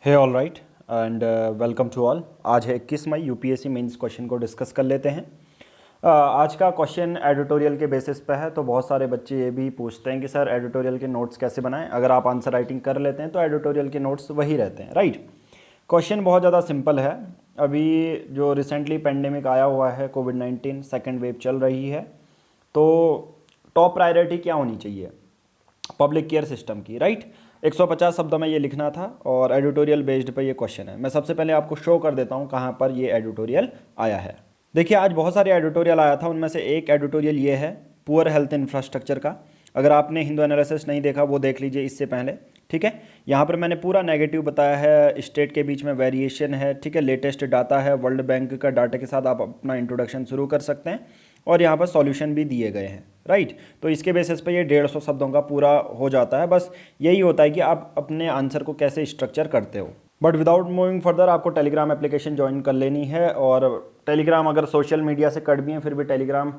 Hey all right and welcome to all. आज है 21 मई। यूपीएससी मेंस क्वेश्चन को डिस्कस कर लेते हैं। आज का क्वेश्चन एडिटोरियल के बेसिस पे है, तो बहुत सारे बच्चे ये भी पूछते हैं कि सर एडिटोरियल के नोट्स कैसे बनाएं। अगर आप आंसर राइटिंग कर लेते हैं तो एडिटोरियल के नोट्स वही रहते हैं, राइट। क्वेश्चन बहुत ज़्यादा सिंपल है। अभी जो रिसेंटली पेंडेमिक आया हुआ है, कोविड-19 सेकेंड वेव चल रही है, तो टॉप प्रायोरिटी क्या होनी चाहिए पब्लिक केयर सिस्टम की, राइट। 150 शब्दों में ये लिखना था और एडिटोरियल बेस्ड पे ये क्वेश्चन है। मैं सबसे पहले आपको शो कर देता हूँ कहाँ पर ये एडिटोरियल आया है। देखिए, आज बहुत सारे एडिटोरियल आया था, उनमें से एक एडिटोरियल ये है पुअर हेल्थ इंफ्रास्ट्रक्चर का। अगर आपने हिंदू एनालिसिस नहीं देखा वो देख लीजिए इससे पहले, ठीक है। यहाँ पर मैंने पूरा नेगेटिव बताया है, स्टेट के बीच में वेरिएशन है, ठीक है। लेटेस्ट डाटा है, वर्ल्ड बैंक का डाटा के साथ आप अपना इंट्रोडक्शन शुरू कर सकते हैं और यहाँ पर सॉल्यूशन भी दिए गए हैं, राइट। तो इसके बेसिस पे ये 150 शब्दों का पूरा हो जाता है। बस यही होता है कि आप अपने आंसर को कैसे स्ट्रक्चर करते हो। बट विदाउट मूविंग फर्दर आपको टेलीग्राम एप्लीकेशन ज्वाइन कर लेनी है, और टेलीग्राम अगर सोशल मीडिया से कट भी हैं फिर भी टेलीग्राम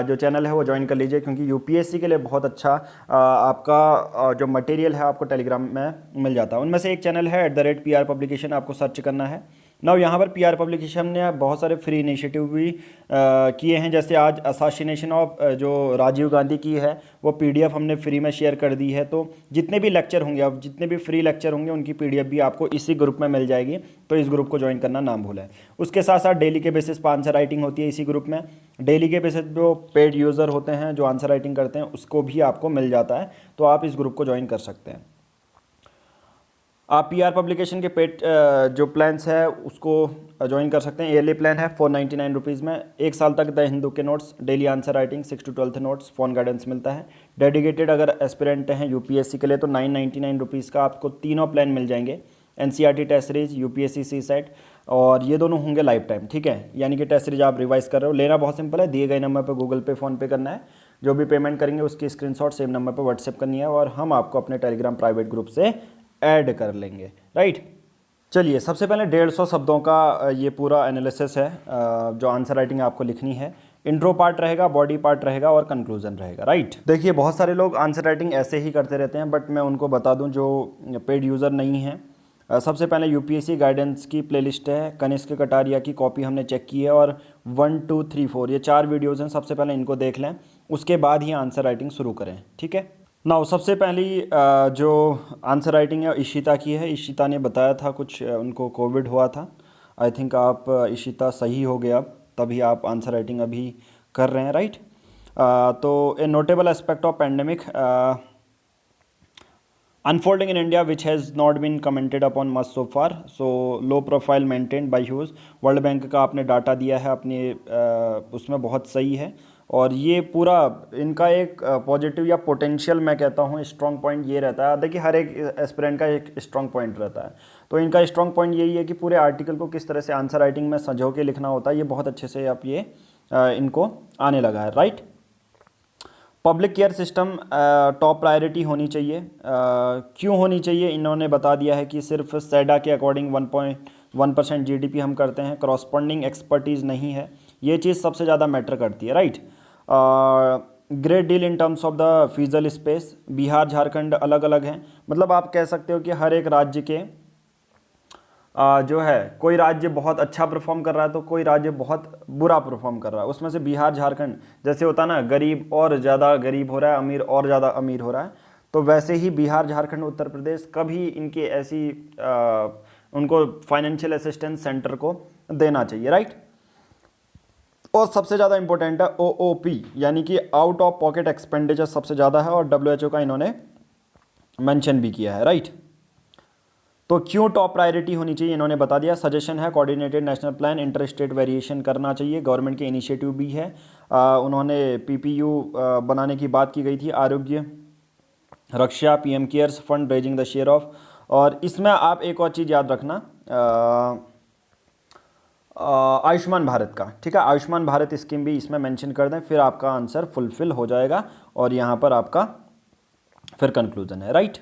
जो चैनल है वो ज्वाइन कर लीजिए, क्योंकि यूपीएससी के लिए बहुत अच्छा आपका जो मटेरियल है आपको टेलीग्राम में मिल जाता है। उनमें से एक चैनल है @PR पब्लिकेशन, आपको सर्च करना है। नाउ यहाँ पर PR पब्लिकेशन ने बहुत सारे फ्री इनिशिएटिव भी किए हैं। जैसे आज असासिनेशन ऑफ जो राजीव गांधी की है वो PDF हमने फ्री में शेयर कर दी है। तो जितने भी लेक्चर होंगे, अब जितने भी फ्री लेक्चर होंगे उनकी PDF भी आपको इसी ग्रुप में मिल जाएगी, तो इस ग्रुप को ज्वाइन करना ना भूलें। उसके साथ साथ डेली के बेसिस पर आंसर राइटिंग होती है इसी ग्रुप में। डेली के बेसिस जो पेड यूज़र होते हैं जो आंसर राइटिंग करते हैं उसको भी आपको मिल जाता है, तो आप इस ग्रुप को ज्वाइन कर सकते हैं। आप PR पब्लिकेशन के पेड जो प्लान्स है उसको ज्वाइन कर सकते हैं। ईयरली प्लान है 499 रुपीज़ में। एक साल तक द हिंदू के notes, daily answer writing, 6 to 12th notes, phone guidance मिलता है। डेडिकेटेड अगर एस्पिरेंट हैं यूपीएससी के लिए तो 999 रुपीज़ का आपको तीनों प्लान मिल जाएंगे। NCERT test series, UPSC CSET, और ये दोनों होंगे लाइफ टाइम, ठीक है। यानी कि टेस्ट सीरीज आप रिवाइज कर रहे हो। लेना बहुत सिंपल है, दिए गए नंबर पर गूगल पे, फ़ोन पे करना है। जो भी पेमेंट करेंगे उसकी स्क्रीनशॉट सेम नंबर पर व्हाट्सएप करनी है और हम आपको अपने टेलीग्राम प्राइवेट ग्रुप से ऐड कर लेंगे, राइट। चलिए, सबसे पहले 150 शब्दों का ये पूरा एनालिसिस है जो आंसर राइटिंग आपको लिखनी है। इंट्रो पार्ट रहेगा, बॉडी पार्ट रहेगा और कंक्लूजन रहेगा, राइट। देखिए, बहुत सारे लोग आंसर राइटिंग ऐसे ही करते रहते हैं, बट मैं उनको बता दूं जो पेड यूज़र नहीं है। सबसे पहले यूपीएससी गाइडेंस की प्लेलिस्ट है, कनिष्क कटारिया की कॉपी हमने चेक की है, और 1 2 3 4 ये 4 वीडियोज़ हैं। सबसे पहले इनको देख लें, उसके बाद ही आंसर राइटिंग शुरू करें, ठीक है। नाउ सबसे पहली जो आंसर राइटिंग है इशिता की है। इशिता ने बताया था कुछ उनको कोविड हुआ था। आई थिंक आप इशिता सही हो गया, तभी आप आंसर राइटिंग अभी कर रहे हैं, राइट। तो a notable aspect of pandemic unfolding in India which has not been commented upon much so far, so low profile maintained by Hughes। World bank का आपने डाटा दिया है अपने उसमें, बहुत सही है। और ये पूरा इनका एक पॉजिटिव या पोटेंशियल मैं कहता हूँ स्ट्रॉन्ग पॉइंट ये रहता है। देखिए, हर एक एस्पिरेंट का एक स्ट्रॉन्ग पॉइंट रहता है, तो इनका स्ट्रॉन्ग पॉइंट यही है कि पूरे आर्टिकल को किस तरह से आंसर राइटिंग में संजो के लिखना होता है। ये बहुत अच्छे से आप ये इनको आने लगा है, right. Public care system top priority होनी चाहिए। क्यों होनी चाहिए इन्होंने बता दिया है कि सिर्फ सैडा के अकॉर्डिंग 1.1% GDP हम करते हैं, करॉस्पॉन्डिंग एक्सपर्टीज़ नहीं है। ये चीज़ सबसे ज़्यादा मैटर करती है, right. Great deal in terms of the fiscal space, Bihar Jharkhand अलग अलग हैं। मतलब आप कह सकते हो कि हर एक राज्य के जो है, कोई राज्य बहुत अच्छा परफॉर्म कर रहा है तो कोई राज्य बहुत बुरा परफॉर्म कर रहा है। उसमें से बिहार झारखंड जैसे होता है ना, गरीब और ज़्यादा गरीब हो रहा है, अमीर और ज़्यादा अमीर हो रहा है, तो वैसे ही बिहार झारखंड उत्तर प्रदेश कभी इनकी ऐसी उनको फाइनेंशियल असिस्टेंस सेंटर को देना चाहिए, राइट। और सबसे ज़्यादा इंपॉर्टेंट है OOP, यानी कि आउट ऑफ पॉकेट एक्सपेंडिचर सबसे ज़्यादा है, और WHO का इन्होंने मेंशन भी किया है, राइट। तो क्यों टॉप प्रायोरिटी होनी चाहिए इन्होंने बता दिया। सजेशन है coordinated national plan, inter state variation करना चाहिए। गवर्नमेंट के इनिशिएटिव भी है। उन्होंने PPU बनाने की बात की गई थी। आरोग्य रक्षा, PM cares fund, raising the share of. और इसमें आप एक और चीज़ याद रखना, आयुष्मान भारत का, ठीक है। आयुष्मान भारत स्कीम भी इसमें मेंशन कर दें, फिर आपका आंसर फुलफिल हो जाएगा और यहाँ पर आपका फिर कंक्लूजन है, राइट।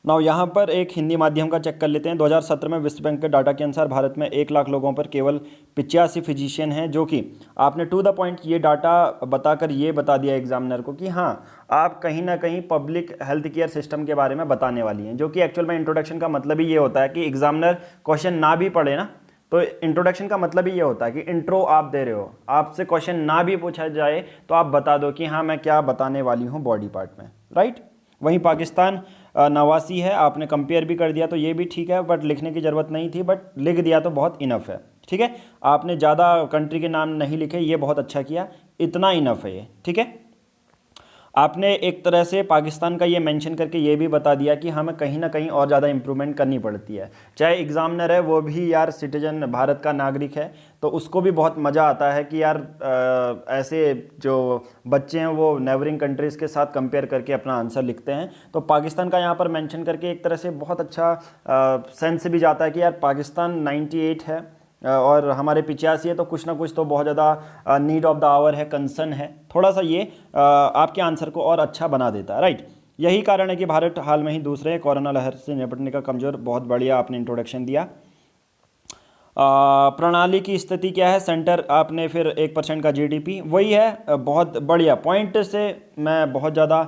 नाउ यहाँ पर एक हिंदी माध्यम का चेक कर लेते हैं। 2017 में विश्व बैंक के डाटा के अनुसार भारत में 1 लाख लोगों पर केवल 85 फिजिशियन हैं, जो कि आपने टू द पॉइंट ये डाटा बताकर ये बता दिया एग्जामिनर को कि हाँ आप कहीं ना कहीं पब्लिक हेल्थ केयर सिस्टम के बारे में बताने वाली हैं, जो कि एक्चुअल में इंट्रोडक्शन का मतलब ही ये होता है कि एग्जामिनर क्वेश्चन ना भी पढ़े ना, तो इंट्रोडक्शन का मतलब ही ये होता है कि इंट्रो आप दे रहे हो, आपसे क्वेश्चन ना भी पूछा जाए तो आप बता दो कि हाँ मैं क्या बताने वाली हूँ बॉडी पार्ट में, राइट। वहीं पाकिस्तान 89 है, आपने कंपेयर भी कर दिया तो ये भी ठीक है, बट लिखने की ज़रूरत नहीं थी, बट लिख दिया तो बहुत इनफ है, ठीक है। आपने ज़्यादा कंट्री के नाम नहीं लिखे, ये बहुत अच्छा किया, इतना इनफ है ये, ठीक है। आपने एक तरह से पाकिस्तान का ये मेंशन करके ये भी बता दिया कि हमें कहीं ना कहीं और ज़्यादा इंप्रूवमेंट करनी पड़ती है। चाहे एग्जामिनर है वो भी यार सिटीजन भारत का नागरिक है, तो उसको भी बहुत मज़ा आता है कि यार ऐसे जो बच्चे हैं वो नेबरिंग कंट्रीज़ के साथ कंपेयर करके अपना आंसर लिखते हैं। तो पाकिस्तान का यहाँ पर मेंशन करके एक तरह से बहुत अच्छा सेंस भी जाता है कि यार पाकिस्तान 98 है और हमारे 85 है, तो कुछ ना कुछ तो बहुत ज़्यादा नीड ऑफ द आवर है, कंसर्न है, थोड़ा सा ये आपके आंसर को और अच्छा बना देता है, राइट। यही कारण है कि भारत हाल में ही दूसरे कोरोना लहर से निपटने का कमज़ोर, बहुत बढ़िया आपने इंट्रोडक्शन दिया। प्रणाली की स्थिति क्या है, सेंटर आपने फिर 1% का जीडीपी वही है, बहुत बढ़िया पॉइंट से मैं बहुत ज़्यादा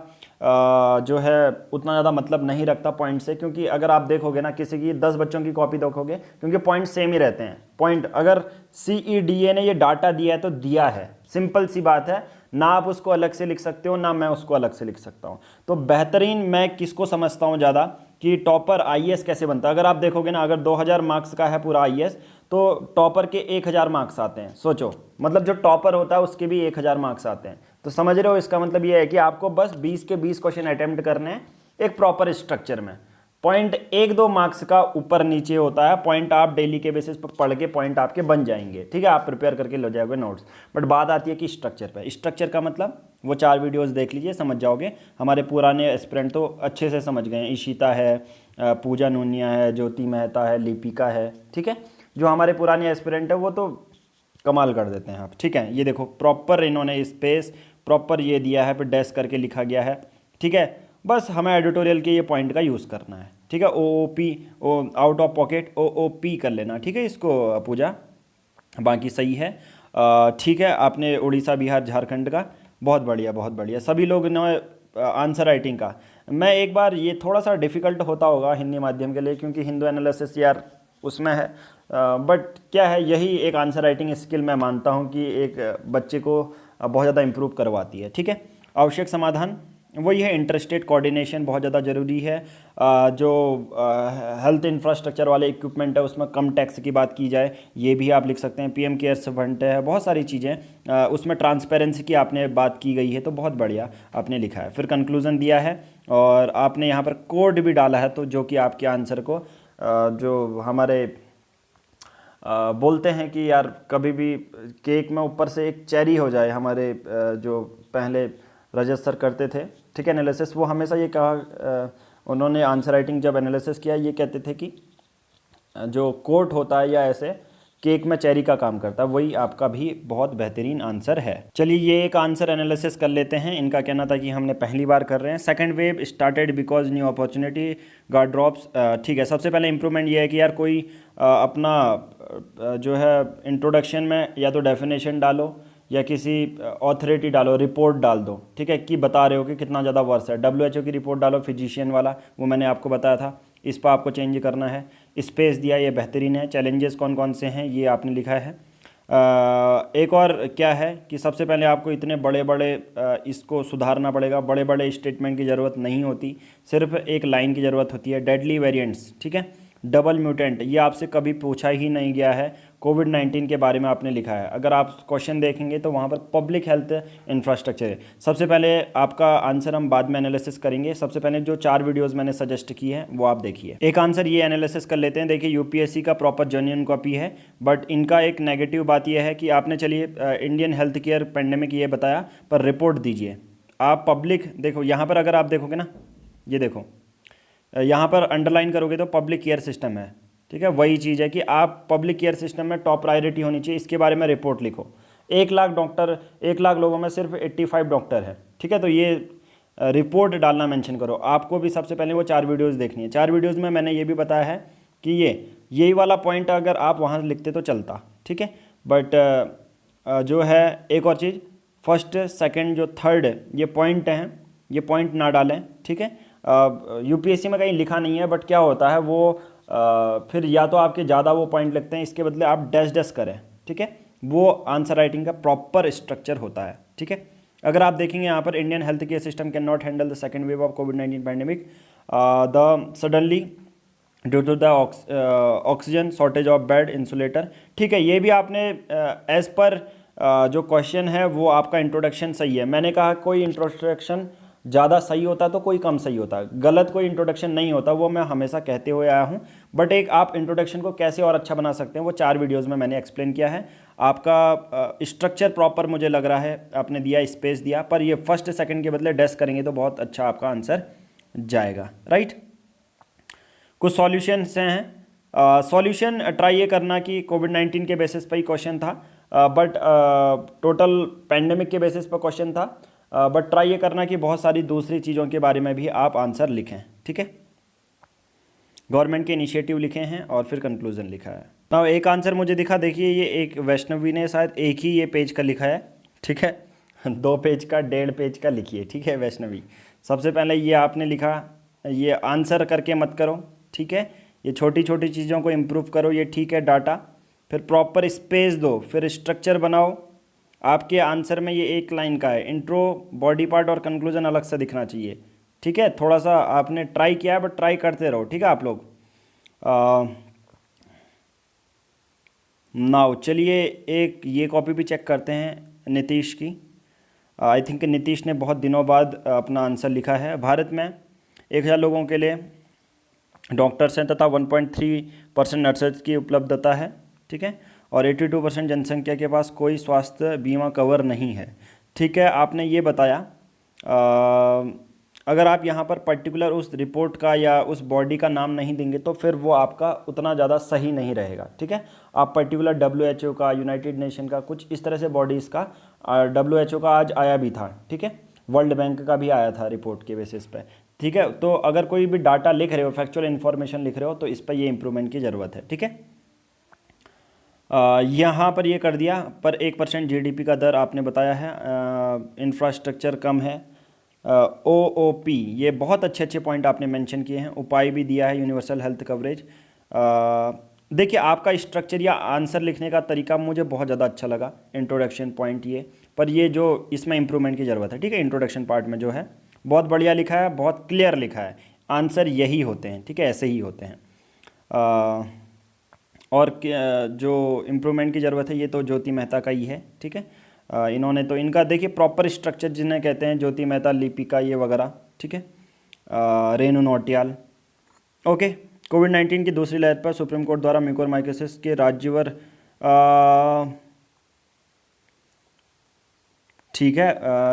जो है उतना ज़्यादा मतलब नहीं रखता पॉइंट से, क्योंकि अगर आप देखोगे ना किसी की 10 बच्चों की कॉपी देखोगे, क्योंकि पॉइंट सेम ही रहते हैं। पॉइंट अगर CEDA ने ये डाटा दिया है तो दिया है, सिंपल सी बात है, ना आप उसको अलग से लिख सकते हो ना मैं उसको अलग से लिख सकता हूँ। तो बेहतरीन मैं किसको समझता हूँ ज़्यादा कि टॉपर IAS कैसे बनता है। अगर आप देखोगे ना, अगर 2000 मार्क्स का है पूरा IAS तो टॉपर के 1000 मार्क्स आते हैं, सोचो, मतलब जो टॉपर होता है उसके भी 1000 मार्क्स आते हैं। तो समझ रहे हो, इसका मतलब ये है कि आपको बस 20 के 20 क्वेश्चन अटेम्प्ट करने हैं एक प्रॉपर स्ट्रक्चर में। पॉइंट 1-2 मार्क्स का ऊपर नीचे होता है, पॉइंट आप डेली के बेसिस पर पढ़ के पॉइंट आपके बन जाएंगे, ठीक है, आप प्रिपेयर करके ले जाओगे नोट्स। बट बात आती है कि स्ट्रक्चर पे, स्ट्रक्चर का मतलब वो 4 वीडियोस देख लीजिए, समझ जाओगे। हमारे पुराने एस्पिरेंट तो अच्छे से समझ गए हैं, ईशिता है, पूजा नूनिया है, ज्योति मेहता है, लिपिका है, ठीक है। जो हमारे पुराने एस्पिरेंट है वो तो कमाल कर देते हैं आप, ठीक है। ये देखो प्रॉपर इन्होंने स्पेस प्रॉपर ये दिया है, फिर डैश करके लिखा गया है, ठीक है। बस हमें एडिटोरियल के ये पॉइंट का यूज़ करना है, ठीक है। OOP out of pocket OOP कर लेना, ठीक है इसको पूजा, बाकी सही है, ठीक है। आपने उड़ीसा बिहार झारखंड का बहुत बढ़िया, बहुत बढ़िया। सभी लोग ने आंसर राइटिंग का, मैं एक बार ये थोड़ा सा डिफ़िकल्ट होता होगा हिंदी माध्यम के लिए, क्योंकि हिंदू एनालिसिस यार उसमें है, बट क्या है, यही एक आंसर राइटिंग स्किल मैं मानता हूँ कि एक बच्चे को बहुत ज़्यादा इम्प्रूव करवाती है, ठीक है। आवश्यक समाधान वही है, इंटरस्टेट कोऑर्डिनेशन बहुत ज़्यादा ज़रूरी है। जो हेल्थ इंफ्रास्ट्रक्चर वाले इक्विपमेंट है उसमें कम टैक्स की बात की जाए, ये भी आप लिख सकते हैं। PM केयर्स फंड है, बहुत सारी चीज़ें, उसमें ट्रांसपेरेंसी की आपने बात की गई है, तो बहुत बढ़िया आपने लिखा है। फिर कंक्लूज़न दिया है और आपने यहाँ पर कोड भी डाला है, तो जो कि आपके आंसर को जो हमारे बोलते हैं कि यार कभी भी केक में ऊपर से एक चेरी हो जाए, हमारे जो पहले रजत सर करते थे, ठीक है, एनालिसिस, वो हमेशा ये कहा, उन्होंने आंसर राइटिंग जब एनालिसिस किया ये कहते थे कि जो कोट होता है या ऐसे केक में चेरी का काम करता है, वही आपका भी बहुत बेहतरीन आंसर है। चलिए ये एक आंसर एनालिसिस कर लेते हैं। इनका कहना था कि हमने पहली बार कर रहे हैं, second wave started because new opportunity got drops, ठीक है। सबसे पहले इंप्रूवमेंट ये है कि यार कोई अपना जो है इंट्रोडक्शन में या तो डेफिनेशन डालो या किसी ऑथोरिटी डालो, रिपोर्ट डाल दो, ठीक है, कि बता रहे हो कि कितना ज़्यादा वर्स है। WHO की रिपोर्ट डालो, फिजिशियन वाला, वो मैंने आपको बताया था, इस पर आपको चेंज करना है। स्पेस दिया, ये बेहतरीन है। चैलेंजेस कौन कौन से हैं ये आपने लिखा है। एक और क्या है कि सबसे पहले आपको इतने बड़े बड़े इसको सुधारना पड़ेगा, बड़े बड़े स्टेटमेंट की ज़रूरत नहीं होती, सिर्फ एक लाइन की ज़रूरत होती है। डेडली वेरिएंट्स, ठीक है, डबल म्यूटेंट, ये आपसे कभी पूछा ही नहीं गया है। कोविड-19 के बारे में आपने लिखा है, अगर आप क्वेश्चन देखेंगे तो वहाँ पर पब्लिक हेल्थ इंफ्रास्ट्रक्चर है। सबसे पहले आपका आंसर हम बाद में एनालिसिस करेंगे, सबसे पहले जो 4 वीडियोस मैंने सजेस्ट की है वो आप देखिए। एक आंसर ये एनालिसिस कर लेते हैं। देखिए UPSC का प्रॉपर जेन्युइन कॉपी है, बट इनका एक नेगेटिव बात यह है कि आपने चलिए इंडियन हेल्थ केयर पेंडेमिक ये बताया, पर रिपोर्ट दीजिए आप पब्लिक। देखो यहाँ पर अगर आप देखोगे ना, ये देखो यहाँ पर अंडरलाइन करोगे तो पब्लिक केयर सिस्टम है, ठीक है। वही चीज़ है कि आप पब्लिक केयर सिस्टम में टॉप प्रायोरिटी होनी चाहिए, इसके बारे में रिपोर्ट लिखो। 1 लाख डॉक्टर, 1 लाख लोगों में सिर्फ 85 डॉक्टर है, ठीक है। तो ये रिपोर्ट डालना मेंशन करो। आपको भी सबसे पहले वो 4 वीडियोस देखनी है। 4 वीडियोस में मैंने ये भी बताया है कि यही वाला पॉइंट अगर आप वहाँ लिखते तो चलता, ठीक है। बट जो है एक और चीज़, फर्स्ट सेकंड जो थर्ड ये पॉइंट हैं, ये पॉइंट ना डालें, ठीक है। यूपीएससी में कहीं लिखा नहीं है, बट क्या होता है वो फिर या तो आपके ज़्यादा वो पॉइंट लगते हैं, इसके बदले आप डैश डैश करें, ठीक है। वो आंसर राइटिंग का प्रॉपर स्ट्रक्चर होता है, ठीक है। अगर आप देखेंगे यहाँ पर, Indian health care system can not handle the second wave of कोविड-19 pandemic the suddenly due to the oxygen shortage of bed insulator, ठीक है। ये भी आपने एज पर जो क्वेश्चन है वो आपका इंट्रोडक्शन सही है। मैंने कहा कोई इंट्रोडक्शन ज़्यादा सही होता तो कोई कम सही होता, गलत कोई इंट्रोडक्शन नहीं होता, वो मैं हमेशा कहते हुए आया हूँ। बट एक आप इंट्रोडक्शन को कैसे और अच्छा बना सकते हैं वो 4 वीडियोज़ में मैंने एक्सप्लेन किया है। आपका स्ट्रक्चर प्रॉपर मुझे लग रहा है आपने दिया, स्पेस दिया, पर ये फर्स्ट सेकंड के बदले डैश करेंगे तो बहुत अच्छा आपका आंसर जाएगा, राइट। कुछ सॉल्यूशंस हैं। सॉल्यूशन ट्राई ये करना कि कोविड-19 के बेसिस पर ही क्वेश्चन था, बट टोटल पैंडेमिक के बेसिस पर क्वेश्चन था, बट ट्राई ये करना कि बहुत सारी दूसरी चीज़ों के बारे में भी आप आंसर लिखें, ठीक है। गवर्नमेंट के इनिशिएटिव लिखे हैं और फिर कंक्लूजन लिखा है। ना एक आंसर मुझे दिखा, देखिए ये एक वैष्णवी ने शायद एक ही ये पेज का लिखा है, ठीक है। 2 पेज का 1.5 पेज का लिखिए, ठीक है वैष्णवी। सबसे पहले ये आपने लिखा, ये आंसर करके मत करो, ठीक है। ये छोटी छोटी चीज़ों को इम्प्रूव करो, ये ठीक है डाटा। फिर प्रॉपर स्पेस दो, फिर स्ट्रक्चर बनाओ। आपके आंसर में ये एक लाइन का है, इंट्रो, बॉडी पार्ट और कंक्लूजन अलग से दिखना चाहिए, ठीक है। थोड़ा सा आपने ट्राई किया है, बट ट्राई करते रहो, ठीक है आप लोग। नाउ चलिए एक ये कॉपी भी चेक करते हैं नीतीश की। आई थिंक नीतीश ने बहुत दिनों बाद अपना आंसर लिखा है। भारत में 1000 लोगों के लिए डॉक्टर्स हैं तथा 1.3% नर्सेज की उपलब्धता है, ठीक है। और 82% जनसंख्या के पास कोई स्वास्थ्य बीमा कवर नहीं है, ठीक है। आपने ये बताया, अगर आप यहाँ पर पर्टिकुलर उस रिपोर्ट का या उस बॉडी का नाम नहीं देंगे तो फिर वो आपका उतना ज़्यादा सही नहीं रहेगा, ठीक है। आप पर्टिकुलर WHO का, यूनाइटेड नेशन का, कुछ इस तरह से बॉडीज़ का, WHO का आज आया भी था, ठीक है। वर्ल्ड बैंक का भी आया था रिपोर्ट के बेसिस पे, ठीक है। तो अगर कोई भी डाटा लिख रहे हो, फैक्चुअल इन्फॉर्मेशन लिख रहे हो, तो इस पर ये इंप्रूवमेंट की ज़रूरत है, ठीक है। यहाँ पर ये कर दिया, पर 1% GDP का दर आपने बताया है, इंफ्रास्ट्रक्चर कम है, OOP, ये बहुत अच्छे अच्छे पॉइंट आपने मेंशन किए हैं। उपाय भी दिया है, यूनिवर्सल हेल्थ कवरेज। देखिए आपका स्ट्रक्चर या आंसर लिखने का तरीका मुझे बहुत ज़्यादा अच्छा लगा, इंट्रोडक्शन पॉइंट ये, पर ये जो इसमें इंप्रूवमेंट की ज़रूरत है, ठीक है। इंट्रोडक्शन पार्ट में जो है बहुत बढ़िया लिखा है, बहुत क्लियर लिखा है, आंसर यही होते हैं, ठीक है, ऐसे ही होते हैं। और जो इम्प्रूवमेंट की ज़रूरत है ये तो ज्योति मेहता का ही है, ठीक है। इन्होंने तो इनका देखिए प्रॉपर स्ट्रक्चर जिन्हें कहते हैं, ज्योति मेहता, लिपिका, ये वगैरह, ठीक है। रेनू नौटियाल, ओके। कोविड-19 की दूसरी लहर पर सुप्रीम कोर्ट द्वारा म्यूकोरमाइकोसिस के राज्यवर, ठीक है।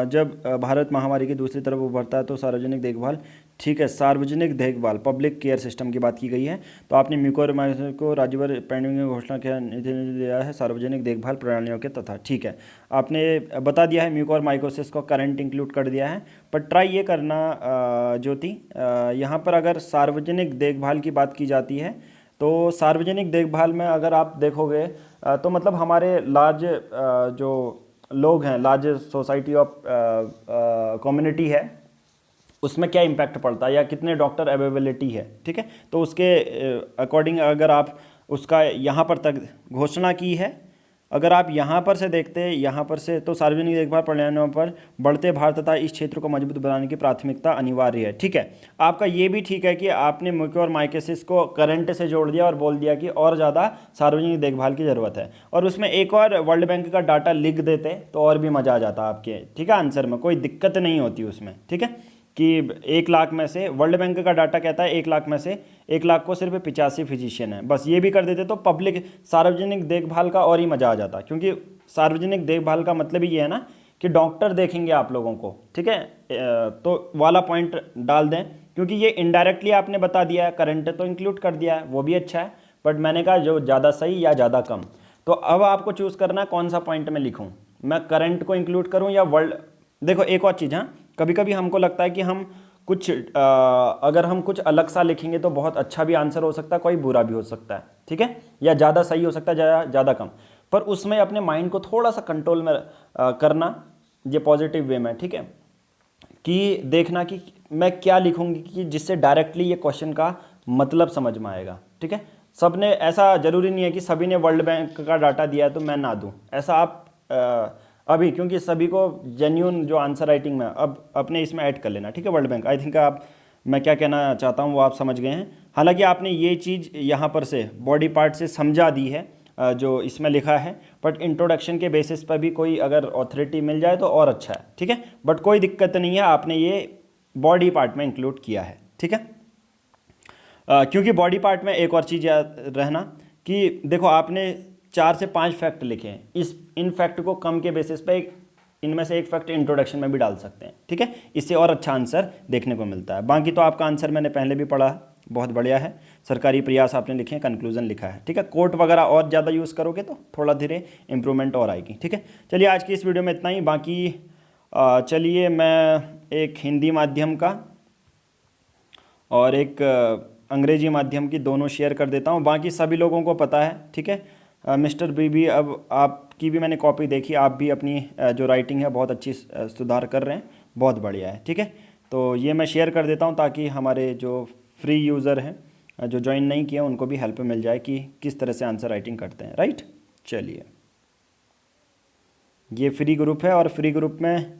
जब भारत महामारी की दूसरी तरफ उभरता है तो सार्वजनिक देखभाल, ठीक है, सार्वजनिक देखभाल, पब्लिक केयर सिस्टम की बात की गई है। तो आपने म्यूकोरमाइकोसिस को राज्यभर पैंडेमिक की घोषणा दिया है, सार्वजनिक देखभाल प्रणालियों के तथा, ठीक है। आपने बता दिया है म्यूकोरमाइकोसिस को करंट इंक्लूड कर दिया है, पर ट्राई ये करना ज्योति, यहाँ पर अगर सार्वजनिक देखभाल की बात की जाती है तो सार्वजनिक देखभाल में अगर आप देखोगे तो मतलब हमारे लार्ज जो लोग हैं, लार्ज सोसाइटी ऑफ कम्युनिटी है, उसमें क्या इम्पैक्ट पड़ता है या कितने डॉक्टर अवेलेबिलिटी है, ठीक है। तो उसके अकॉर्डिंग अगर आप उसका यहाँ पर तक घोषणा की है, अगर आप यहाँ पर से देखते हैं, यहाँ पर से, तो सार्वजनिक देखभाल प्रणालियों पर बढ़ते भार तथा इस क्षेत्र को मजबूत बनाने की प्राथमिकता अनिवार्य है, ठीक है। आपका ये भी ठीक है कि आपने म्यूकोरमाइकोसिस को करंट से जोड़ दिया और बोल दिया कि और ज़्यादा सार्वजनिक देखभाल की ज़रूरत है, और उसमें एक और वर्ल्ड बैंक का डाटा लिख देते तो और भी मज़ा आ जाता आपके, ठीक है। आंसर में कोई दिक्कत नहीं होती उसमें, ठीक है, कि 1 लाख में से वर्ल्ड बैंक का डाटा कहता है 1 लाख में से 1 लाख को सिर्फ 85 फिजिशियन है, बस ये भी कर देते तो पब्लिक सार्वजनिक देखभाल का और ही मज़ा आ जाता। क्योंकि सार्वजनिक देखभाल का मतलब ही ये है ना कि डॉक्टर देखेंगे आप लोगों को, ठीक है। तो वाला पॉइंट डाल दें, क्योंकि ये इनडायरेक्टली आपने बता दिया है, करंट तो इंक्लूड कर दिया है, वो भी अच्छा है, बट मैंने कहा जो ज़्यादा सही या ज़्यादा कम। तो अब आपको चूज़ करना है कौन सा पॉइंट में लिखूँ, मैं करंट को इंक्लूड करूँ या वर्ल्ड। देखो एक और चीज़, हाँ, कभी कभी हमको लगता है कि हम कुछ अगर हम कुछ अलग सा लिखेंगे तो बहुत अच्छा भी आंसर हो सकता है, कोई बुरा भी हो सकता है, ठीक है, या ज़्यादा सही हो सकता है, ज़्यादा कम। पर उसमें अपने माइंड को थोड़ा सा कंट्रोल में करना, ये पॉजिटिव वे में, ठीक है, कि देखना कि मैं क्या लिखूंगी कि जिससे डायरेक्टली ये क्वेश्चन का मतलब समझ में आएगा, ठीक है। सबने ऐसा ज़रूरी नहीं है कि सभी ने वर्ल्ड बैंक का डाटा दिया है तो मैं ना दूं, ऐसा आप अभी, क्योंकि सभी को जेन्यून जो आंसर राइटिंग में अब अपने इसमें ऐड कर लेना, ठीक है, वर्ल्ड बैंक। आई थिंक आप, मैं क्या कहना चाहता हूँ वो आप समझ गए हैं। हालांकि आपने ये चीज़ यहाँ पर से बॉडी पार्ट से समझा दी है जो इसमें लिखा है, बट इंट्रोडक्शन के बेसिस पर भी कोई अगर ऑथोरिटी मिल जाए तो और अच्छा है, ठीक है, बट कोई दिक्कत नहीं है, आपने ये बॉडी पार्ट में इंक्लूड किया है, ठीक है। क्योंकि बॉडी पार्ट में एक और चीज़ याद रहना कि देखो आपने 4 से 5 फैक्ट लिखे हैं, इन फैक्ट को कम के बेसिस पे इनमें से एक फैक्ट इंट्रोडक्शन में भी डाल सकते हैं, ठीक है, इससे और अच्छा आंसर देखने को मिलता है। बाकी तो आपका आंसर मैंने पहले भी पढ़ा, बहुत बढ़िया है। सरकारी प्रयास आपने लिखे हैं, कंक्लूजन लिखा है, ठीक है। कोट वगैरह और ज़्यादा यूज़ करोगे तो थोड़ा धीरे इंप्रूवमेंट और आएगी, ठीक है। चलिए आज की इस वीडियो में इतना ही। बाकी चलिए मैं एक हिंदी माध्यम का और एक अंग्रेजी माध्यम की दोनों शेयर कर देता हूँ, बाकी सभी लोगों को पता है, ठीक है। मिस्टर बी भी, अब आपकी भी मैंने कॉपी देखी, आप भी अपनी जो राइटिंग है बहुत अच्छी सुधार कर रहे हैं, बहुत बढ़िया है, ठीक है। तो ये मैं शेयर कर देता हूँ ताकि हमारे जो फ्री यूज़र हैं जो ज्वाइन नहीं किया उनको भी हेल्प मिल जाए कि किस तरह से आंसर राइटिंग करते हैं, राइट। चलिए, ये फ्री ग्रुप है और फ्री ग्रुप में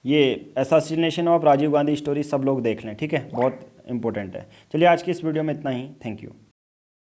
ये assassination of Rajiv Gandhi story सब लोग देख लें, ठीक है, बहुत इंपॉर्टेंट है। चलिए आज की इस वीडियो में इतना ही, थैंक यू।